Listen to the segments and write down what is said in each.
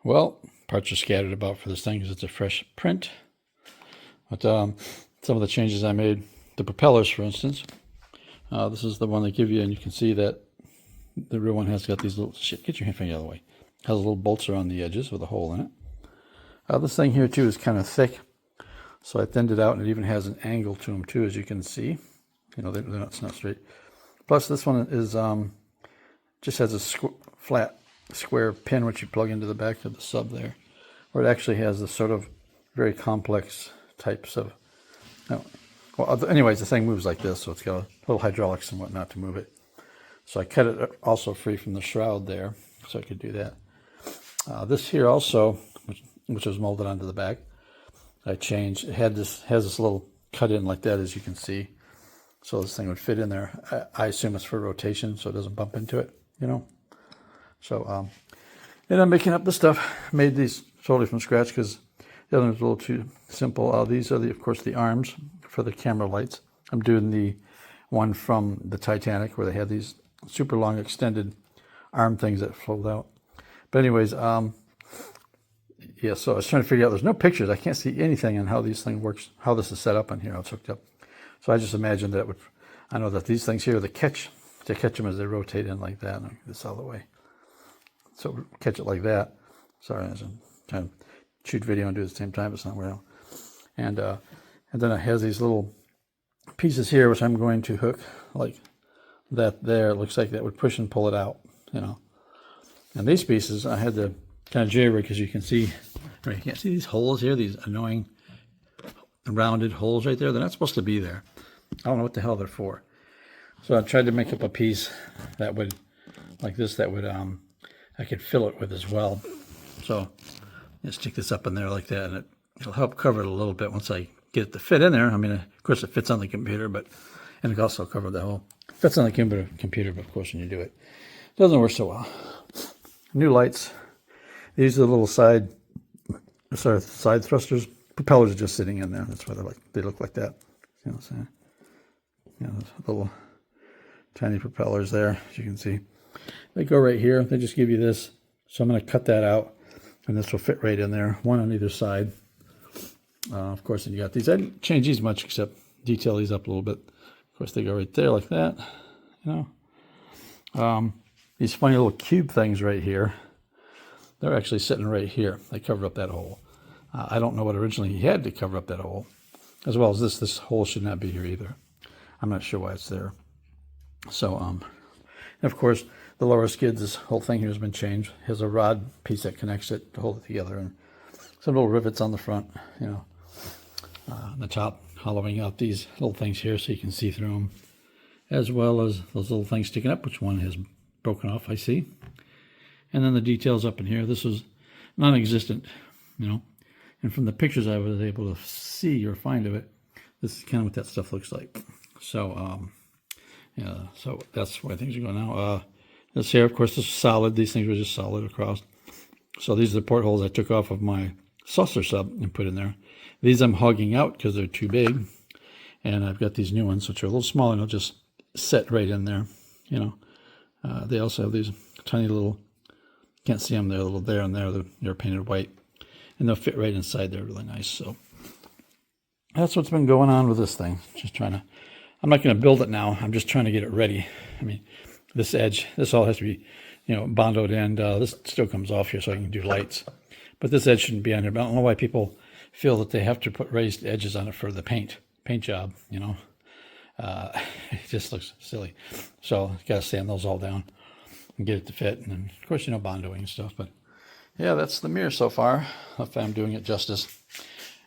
Well, parts are scattered about for this thing because it's a fresh print. But some of the changes I made, the propellers, for instance, this is the one they give you, and you can see that the real one has got these little, shit, get your hand finger out of the way, has little bolts around the edges with a hole in it. This thing here too is kind of thick, so I thinned it out, and it even has an angle to them too, as you can see. You know, it's not straight. Plus this one is just has a flat square pin which you plug into the back of the sub there, where it actually has the sort of very complex types of, well, anyways, the thing moves like this, so it's got a little hydraulics and whatnot to move it. So I cut it also free from the shroud there, so I could do that. This here also, which was molded onto the back, I changed. It has this little cut in like that, as you can see, so this thing would fit in there. I assume it's for rotation, so it doesn't bump into it, you know. So, and I'm making up the stuff. Made these totally from scratch because the other one's a little too simple. These are, of course, the arms for the camera lights. I'm doing the one from the Titanic where they had these super long extended arm things that fold out. But anyways, yeah, so I was trying to figure out, there's no pictures. I can't see anything on how these thing works, how this is set up on here, how it's hooked up. So I just imagined that it would, I know that these things here are the catch, to catch them as they rotate in like that. And I'll get this out of the way. So catch it like that. Sorry, I'm trying to shoot video and do it at the same time. It's not real. And then it has these little pieces here, which I'm going to hook like that there. It looks like that would push and pull it out, you know. And these pieces, I had to kind of jerry because you can see, right, you can't see these holes here, these annoying rounded holes right there. They're not supposed to be there. I don't know what the hell they're for. So I tried to make up a piece that would, like this, that would, I could fill it with as well. So just stick this up in there like that, and it'll help cover it a little bit once I get it to fit in there. I mean, of course, it fits on the computer, but, and it also cover the whole, fits on the computer, but of course, when you do it, it doesn't work so well. New lights. These are the little side thrusters. Propellers are just sitting in there. That's why they look like that. You know what I'm saying? You know, little tiny propellers there, as you can see. They go right here. They just give you this. So I'm going to cut that out, and this will fit right in there, one on either side. Of course, then you got these. I didn't change these much except detail these up a little bit. Of course, they go right there like that, you know. These funny little cube things right here, they're actually sitting right here. They cover up that hole. I don't know what originally he had to cover up that hole, as well as this. This hole should not be here either. I'm not sure why it's there. So, and of course, the lower skids, this whole thing here has been changed. It has a rod piece that connects it to hold it together, and some little rivets on the front, you know, on the top, hollowing out these little things here so you can see through them, as well as those little things sticking up, which one has broken off, I see. And then the details up in here. This was non-existent, you know. And from the pictures I was able to see or find of it, this is kind of what that stuff looks like. So, yeah, so that's why things are going now. This here, of course, this is solid. These things were just solid across. So these are the portholes I took off of my saucer sub and put in there. These I'm hogging out because they're too big. And I've got these new ones, which are a little smaller, and they'll just set right in there, you know. They also have these tiny little, can't see them, they're a little there and there. They're painted white. And they'll fit right inside there really nice. So that's what's been going on with this thing. Just trying to, I'm not going to build it now. I'm just trying to get it ready. I mean, this edge, this all has to be, you know, bondoed in. This still comes off here so I can do lights. But this edge shouldn't be on here. But I don't know why people feel that they have to put raised edges on it for the paint job, you know. It just looks silly. So I've got to sand those all down and get it to fit. And then, of course, you know, bondoing and stuff. But yeah, that's the mirror so far. If I'm doing it justice,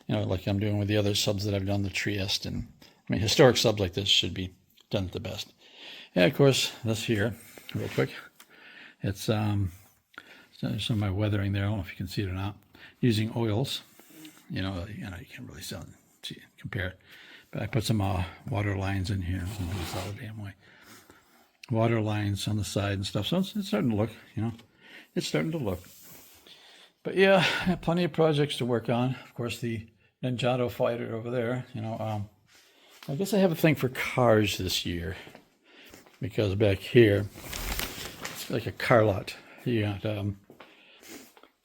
you know, like I'm doing with the other subs that I've done, the Trieste. And I mean, historic subs like this should be done at the best. Yeah, of course, this here, real quick. It's some of my weathering there. I don't know if you can see it or not. Using oils, you can't really compare it. But I put some water lines in here. I'll do this all the damn way. Water lines on the side and stuff. So it's starting to look, you know, it's starting to look. But yeah, I have plenty of projects to work on. Of course, the Ninjato fighter over there, you know. I guess I have a thing for cars this year. Because back here, it's like a car lot. You got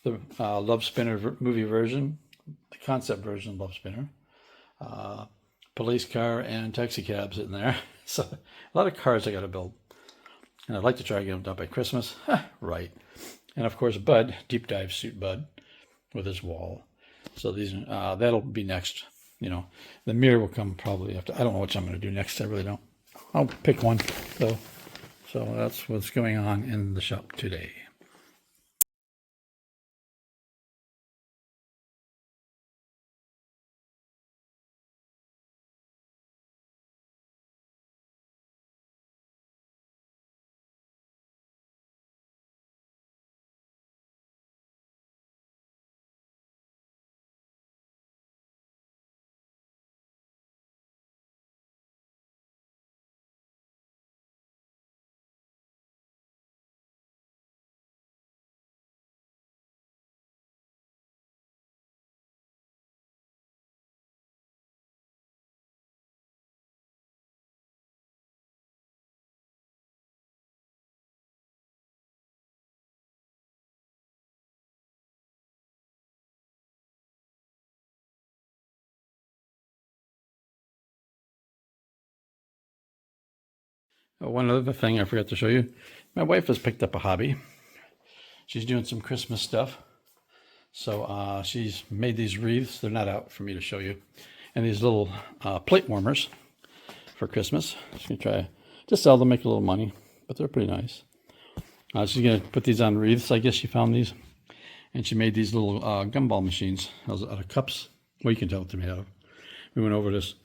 the Love Spinner movie version, the concept version of Love Spinner, police car and taxi cabs in there. So a lot of cars I got to build. And I'd like to try to get them done by Christmas. Right. And of course, Bud, deep dive suit Bud with his wall. So these, that'll be next. You know, the mirror will come probably after. I don't know what I'm going to do next. I really don't. I'll pick one. So that's what's going on in the shop today. One other thing I forgot to show you. My wife has picked up a hobby. She's doing some Christmas stuff. So she's made these wreaths. They're not out for me to show you. And these little plate warmers for Christmas. She's going to try to sell them, make a little money. But they're pretty nice. She's going to put these on wreaths. I guess she found these. And she made these little gumball machines out of cups. Well, you can tell what they're made out of. We went over this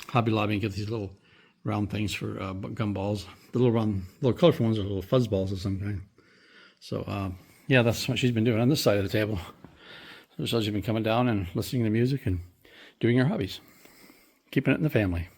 Hobby Lobby and get these little round things for gumballs. The little round, little colorful ones are little fuzz balls of some kind. So, yeah, that's what she's been doing on this side of the table. So she's been coming down and listening to music and doing her hobbies. Keeping it in the family.